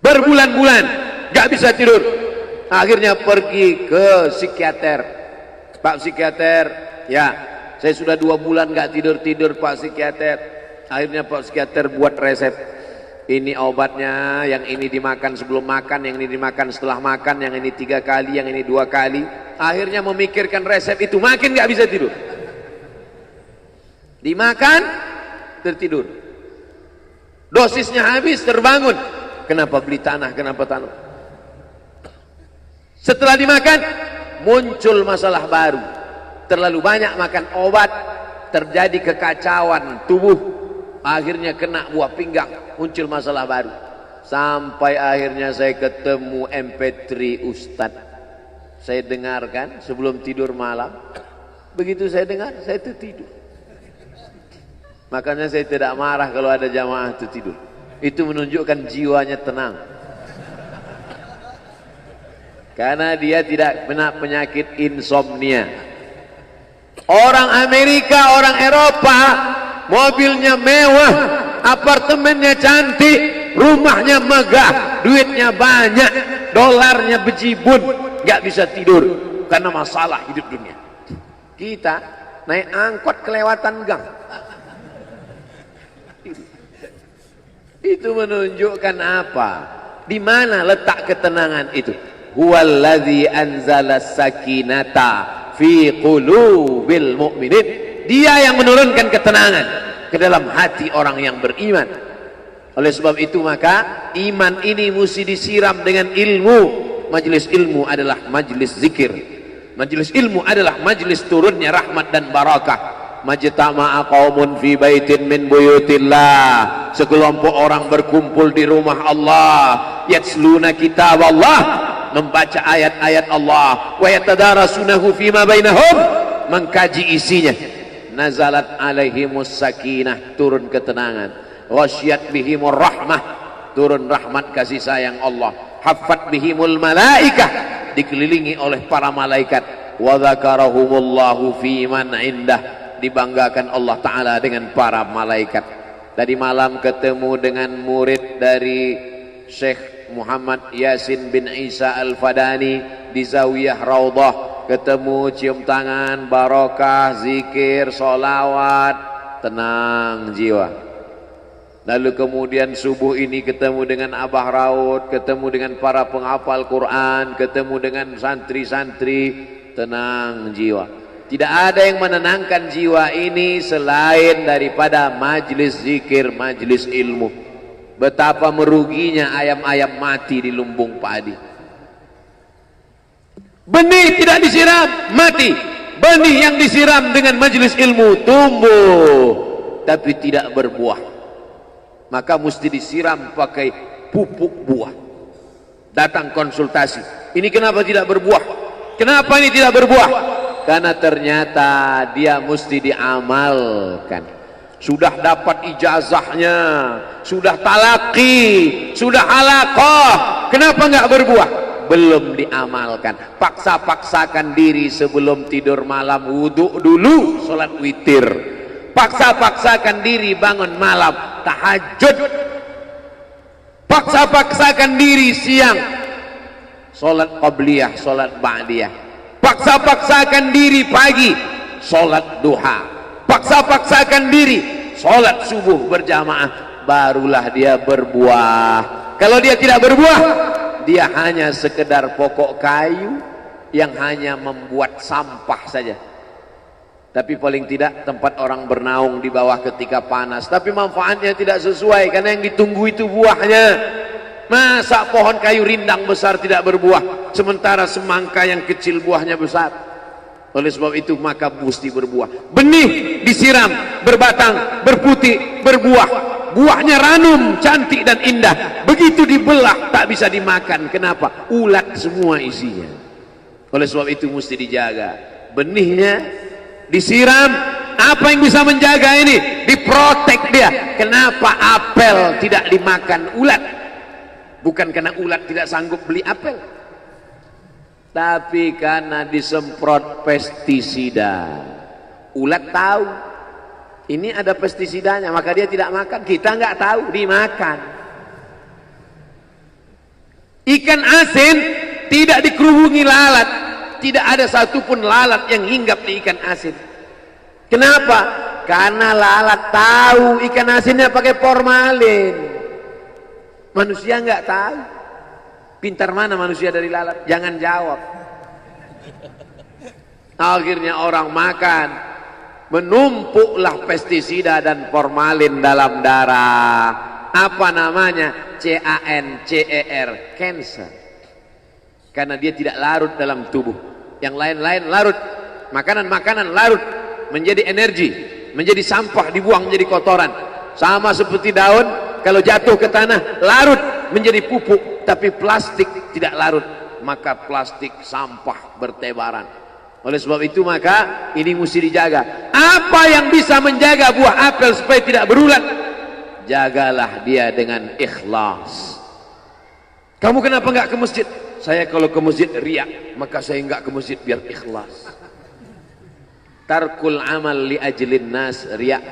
Berbulan-bulan gak bisa tidur. Akhirnya pergi ke psikiater. Pak psikiater, ya saya sudah 2 bulan gak tidur-tidur Pak psikiater. Akhirnya Pak psikiater buat resep. Ini obatnya, yang ini dimakan sebelum makan, yang ini dimakan setelah makan, yang ini 3 kali, yang ini 2 kali. Akhirnya memikirkan resep itu, makin gak bisa tidur. Dimakan, tertidur. Dosisnya habis, terbangun. Kenapa beli tanah, kenapa tanam? Setelah dimakan, muncul masalah baru. Terlalu banyak makan obat, terjadi kekacauan tubuh. Akhirnya kena buah pinggang, muncul masalah baru. Sampai akhirnya saya ketemu MP3 Ustadz. Saya dengarkan sebelum tidur malam. Begitu saya dengar, saya tertidur. Makanya saya tidak marah kalau ada jamaah tertidur. Itu menunjukkan jiwanya tenang. Karena dia tidak kena penyakit insomnia. Orang Amerika, orang Eropa, mobilnya mewah, apartemennya cantik, rumahnya megah, duitnya banyak, dolarnya bejibun, gak bisa tidur karena masalah hidup dunia. Kita naik angkot kelewatan gang. Itu menunjukkan apa? Di mana letak ketenangan itu? Huwallazi anzala sakinata fi qulubil mu'minin. Dia yang menurunkan ketenangan ke dalam hati orang yang beriman. Oleh sebab itu maka iman ini mesti disiram dengan ilmu. Majelis ilmu adalah majelis zikir. Majelis ilmu adalah majelis turunnya rahmat dan barakah. Majtama'a qaumun fi baitin min buyutillah. Sekelompok orang berkumpul di rumah Allah, yatsluna kitab Allah, membaca ayat-ayat Allah, wa yatadarasunahu fima bainahum, mengkaji isinya. Nazalat alaihimus sakinah, turun ketenangan. Ghasyiyat bihimur rahmah, turun rahmat kasih sayang Allah. Haffat bihimul malaikah, dikelilingi oleh para malaikat. Wa dzakarahumullahu fi man indah, dibanggakan Allah Ta'ala dengan para malaikat. Tadi malam ketemu dengan murid dari Syekh Muhammad Yasin bin Isa Al-Fadani di Zawiyah Raudhah. Ketemu, cium tangan, barokah, zikir, sholawat, tenang jiwa. Lalu kemudian subuh ini ketemu dengan Abah Raud, ketemu dengan para penghafal Quran, ketemu dengan santri-santri, tenang jiwa. Tidak ada yang menenangkan jiwa ini selain daripada majlis zikir, majlis ilmu. Betapa meruginya ayam-ayam mati di lumbung padi. Benih tidak disiram, mati. Benih yang disiram dengan majelis ilmu tumbuh, tapi tidak berbuah. Maka mesti disiram pakai pupuk buah. Datang konsultasi. Ini kenapa tidak berbuah? Kenapa ini tidak berbuah? Karena ternyata dia mesti diamalkan. Sudah dapat ijazahnya, sudah talaki, sudah halaqah, kenapa nggak berbuah? Belum diamalkan. Paksa-paksakan diri sebelum tidur malam, wudhu dulu, sholat witir. Paksa-paksakan diri bangun malam, tahajud. Paksa-paksakan diri siang, sholat qabliyah, sholat ba'diyah. Paksa-paksakan diri pagi, sholat duha. Paksa-paksakan diri, sholat subuh berjamaah. Barulah dia berbuah. Kalau dia tidak berbuah, dia hanya sekedar pokok kayu yang hanya membuat sampah saja. Tapi paling tidak tempat orang bernaung di bawah ketika panas. Tapi manfaatnya tidak sesuai, karena yang ditunggu itu buahnya. Masa pohon kayu rindang besar tidak berbuah, sementara semangka yang kecil buahnya besar? Oleh sebab itu maka mesti berbuah. Benih disiram, berbatang, berputih, berbuah. Buahnya ranum, cantik dan indah. Begitu dibelah tak bisa dimakan. Kenapa? Ulat semua isinya. Oleh sebab itu mesti dijaga. Benihnya disiram. Apa yang bisa menjaga ini? Diprotek dia. Kenapa apel tidak dimakan ulat? Bukan karena ulat tidak sanggup beli apel, tapi karena disemprot pestisida. Ulat tahu ini ada pestisidanya, maka dia tidak makan. Kita nggak tahu, dimakan. Ikan asin tidak dikerubungi lalat, tidak ada satupun lalat yang hinggap di ikan asin. Kenapa? Karena lalat tahu ikan asinnya pakai formalin. Manusia nggak tahu. Pintar mana manusia dari lalat? Jangan jawab. Akhirnya orang makan, menumpuklah pestisida dan formalin dalam darah. Apa namanya? CANCER, cancer. Karena dia tidak larut dalam tubuh. Yang lain-lain larut. Makanan-makanan larut menjadi energi, menjadi sampah, dibuang menjadi kotoran. Sama seperti daun, kalau jatuh ke tanah larut menjadi pupuk, tapi plastik tidak larut, maka plastik sampah bertebaran. Oleh sebab itu maka ini mesti dijaga. Apa yang bisa menjaga buah apel supaya tidak berulat? Jagalah dia dengan ikhlas. Kamu kenapa nggak ke masjid? Saya kalau ke masjid riak, maka saya nggak ke masjid biar ikhlas. Tarkul amal li ajlin nas riak.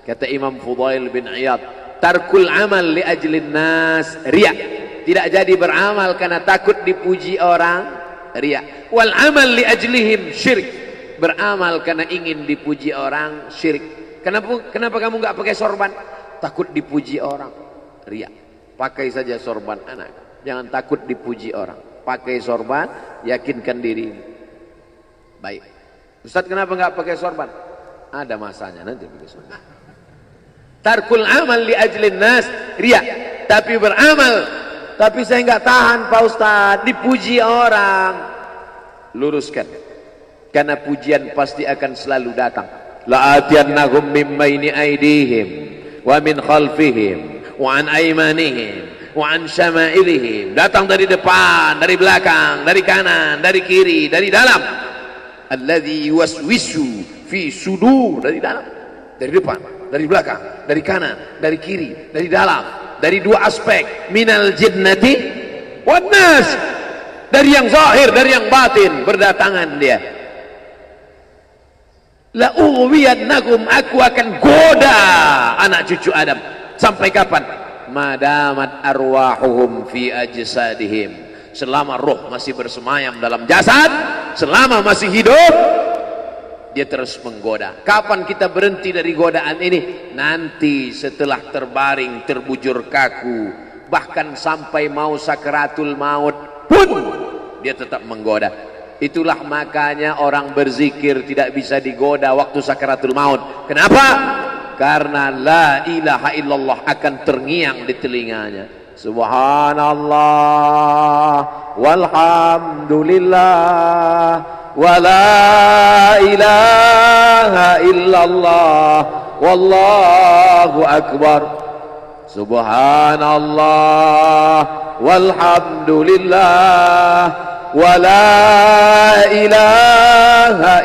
Kata Imam Fudail bin Iyad, tarkul amal li ajlin nas riya. Tidak jadi beramal karena takut dipuji orang, riya. Wal amal li ajlihim syirik. Beramal karena ingin dipuji orang, syirik. Kenapa kamu nggak pakai sorban? Takut dipuji orang, riya. Pakai saja sorban anak, jangan takut dipuji orang. Pakai sorban, yakinkan diri. Baik. Ustaz, kenapa nggak pakai sorban? Ada masanya nanti pakai sorban. Tarkul amal li ajlin nas riya. Tapi beramal, tapi saya nggak tahan Pak Ustaz, dipuji orang. Luruskan, karena pujian pasti akan selalu datang. La atiyannahum min baini aydihim wa min khalfihim wa an aymanihim wa an syama'ilihim. Datang dari depan, dari belakang, dari kanan, dari kiri, dari dalam. Alladzi yuwaswisu fi sudur, dari dalam, dari depan, dari belakang, dari kanan, dari kiri, dari dalam, dari dua aspek, minal jinnati wan nas, dari yang zahir, dari yang batin, berdatangan dia. La ughwiyannakum, aku akan goda anak cucu Adam. Sampai kapan? Madamat arwahuhum fi ajsadihim, selama roh masih bersemayam dalam jasad, selama masih hidup, dia terus menggoda. Kapan kita berhenti dari godaan ini? Nanti setelah terbaring, terbujur kaku, bahkan sampai mau sakaratul maut pun dia tetap menggoda. Itulah makanya orang berzikir tidak bisa digoda waktu sakaratul maut. Kenapa? Karena la ilaha illallah akan terngiang di telinganya. Subhanallah walhamdulillah wa la ilaha illallah wallahu akbar. Subhanallah walhamdulillah wa la ilaha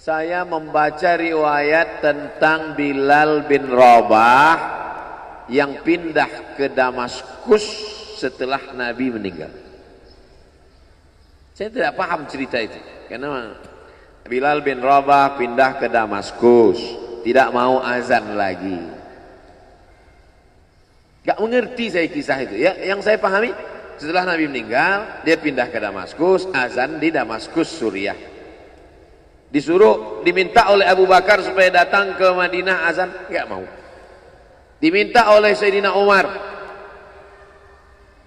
Saya membaca riwayat tentang Bilal bin Rabah yang pindah ke Damaskus setelah Nabi meninggal. Saya tidak paham cerita itu. Karena Bilal bin Rabah pindah ke Damaskus, tidak mau azan lagi. Gak mengerti saya kisah itu. Ya, yang saya pahami setelah Nabi meninggal, dia pindah ke Damaskus, azan di Damaskus, Suriah. Disuruh, diminta oleh Abu Bakar supaya datang ke Madinah azan, gak mau. Diminta oleh Sayyidina Umar,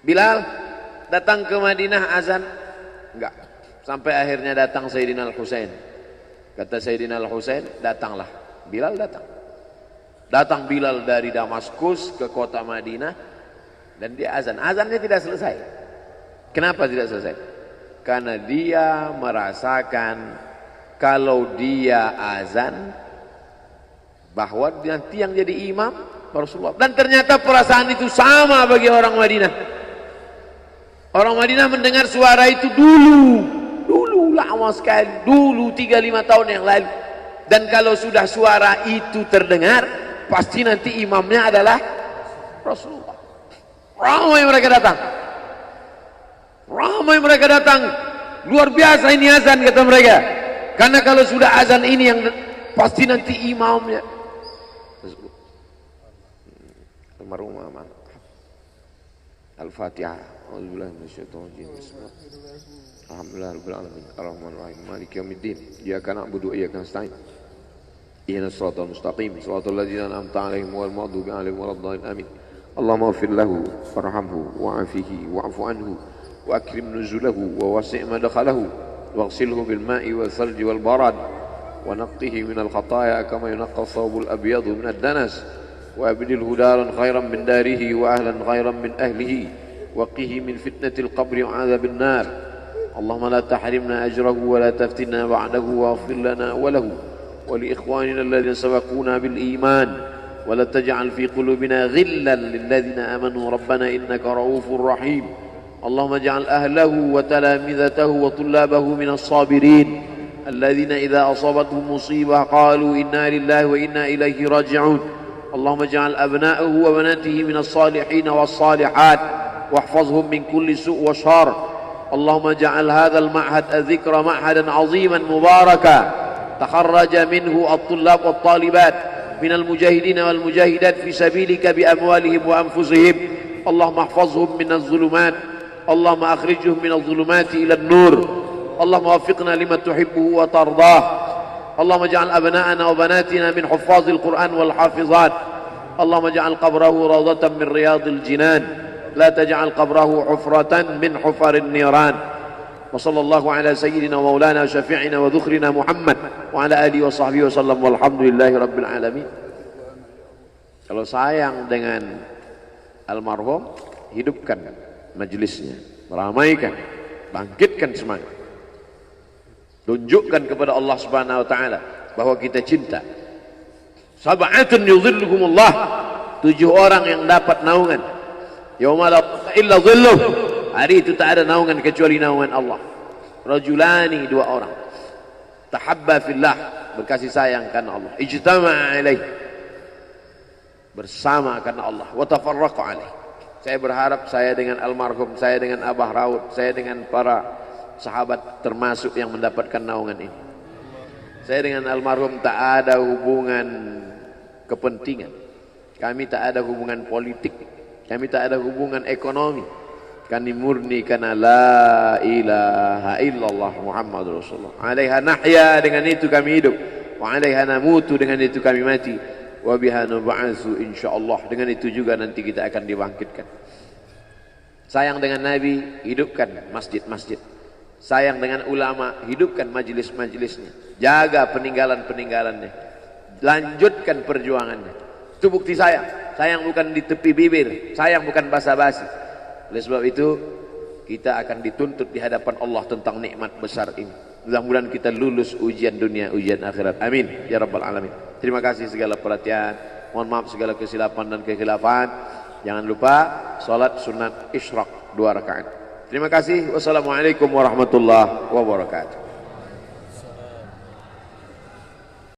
Bilal datang ke Madinah azan, enggak. Sampai akhirnya datang Sayyidina Al-Husain. Kata Sayyidina Al-Husain, datanglah. Bilal datang. Datang Bilal dari Damaskus ke kota Madinah dan dia azan. Azannya tidak selesai. Kenapa tidak selesai? Karena dia merasakan kalau dia azan bahwa nanti yang jadi imam Rasulullah. Dan ternyata perasaan itu sama bagi orang Madinah. Orang Madinah mendengar suara itu dulu lama sekali, dulu 3-5 tahun yang lalu. Dan kalau sudah suara itu terdengar, pasti nanti imamnya adalah Rasulullah. Ramai mereka datang. Luar biasa ini azan, kata mereka. Karena kalau sudah azan ini yang pasti nanti imamnya Almarhumah. Al-Fatihah. A'udzubillahi minasyaitonir rajim. Alhamdulillahirabbil alamin. Arrahmanir rahim. Maliki yaumiddin. Iyyaka na'budu wa iyyaka nasta'in. Ihdinas siratal mustaqim. Shiratal ladzina an'amta 'alaihim ghairil maghdubi 'alaihim waladdallin. Amin. Allahumma ighfir lahu warhamhu wa'afihi wa'fu anhu wa akrim nuzulahu wa wasi' madkhalahu waghsilhu bil ma'i wal thalji wal barad wa naqqihi minal khataaya kama yunqqa ath-thawbul abyadu minad danas. وأبدله دارا خيرا من داره وأهلا خيرا من أهله وقه من فتنة القبر وعذاب النار. اللهم لا تحرمنا أجره ولا تفتنا بعده واغفر لنا وله ولإخواننا الذين سبقونا بالإيمان ولا تجعل في قلوبنا غلا للذين آمنوا ربنا إنك رؤوف رحيم. اللهم اجعل أهله وتلامذته وطلابه من الصابرين الذين إذا أصابتهم مصيبة قالوا إنا لله وإنا إليه راجعون. اللهم اجعل أبناءه وبناته من الصالحين والصالحات واحفظهم من كل سوء وشر. اللهم اجعل هذا المعهد الذكر معهدا عظيما مباركا تخرج منه الطلاب والطالبات من المجاهدين والمجاهدات في سبيلك بأموالهم وأنفسهم. اللهم احفظهم من الظلمات، اللهم أخرجهم من الظلمات إلى النور. اللهم وفقنا لما تحبه وترضاه. اللهم اجعل أبناءنا وبناتنا من حفاظ القرآن والحافظات. اللهم اجعل قبره روضة من رياض الجنان، لا تجعل قبره حفرة من حفر النيران. وصلى الله على سيدنا ومولانا وشفيعنا وذخرنا محمد وعلى آله وصحبه وسلم والحمد لله رب العالمين. Kalau sayang dengan almarhum, hidupkan majelisnya, meramaikan, bangkitkan semangat. Tunjukkan kepada Allah Subhanahu wa taala bahwa kita cinta. Sab'atun yudhilluhumullah, 7 orang yang dapat naungan. Yauma la illa dhilluh, hari itu tak ada naungan kecuali naungan Allah. Rajulani, 2 orang. Tahabba fillah, berkasih sayang karena Allah. Ijtama'a alaih, bersama karena Allah. Wa tafarraqa alaih. Saya berharap saya dengan almarhum, saya dengan Abah Raud, saya dengan para sahabat termasuk yang mendapatkan naungan ini. Saya dengan almarhum tak ada hubungan kepentingan. Kami tak ada hubungan politik. Kami tak ada hubungan ekonomi. Kami murni karena la ilaha illallah Muhammad Rasulullah. Alaiha nahya, dengan itu kami hidup. Wa alaiha namutu, dengan itu kami mati. Wa biha nub'atsu insyaallah, dengan itu juga nanti kita akan dibangkitkan. Sayang dengan Nabi, hidupkan masjid-masjid. Sayang dengan ulama, hidupkan majelis-majelisnya. Jaga peninggalan-peninggalannya. Lanjutkan perjuangannya. Itu bukti sayang. Sayang bukan di tepi bibir, sayang bukan basa-basi. Oleh sebab itu, kita akan dituntut di hadapan Allah tentang nikmat besar ini. Mudah-mudahan kita lulus ujian dunia, ujian akhirat. Amin ya rabbal alamin. Terima kasih segala perhatian. Mohon maaf segala kesilapan dan kekhilafan. Jangan lupa salat sunat isyraq 2 rakaat. Terima kasih. Wassalamualaikum warahmatullahi wabarakatuh.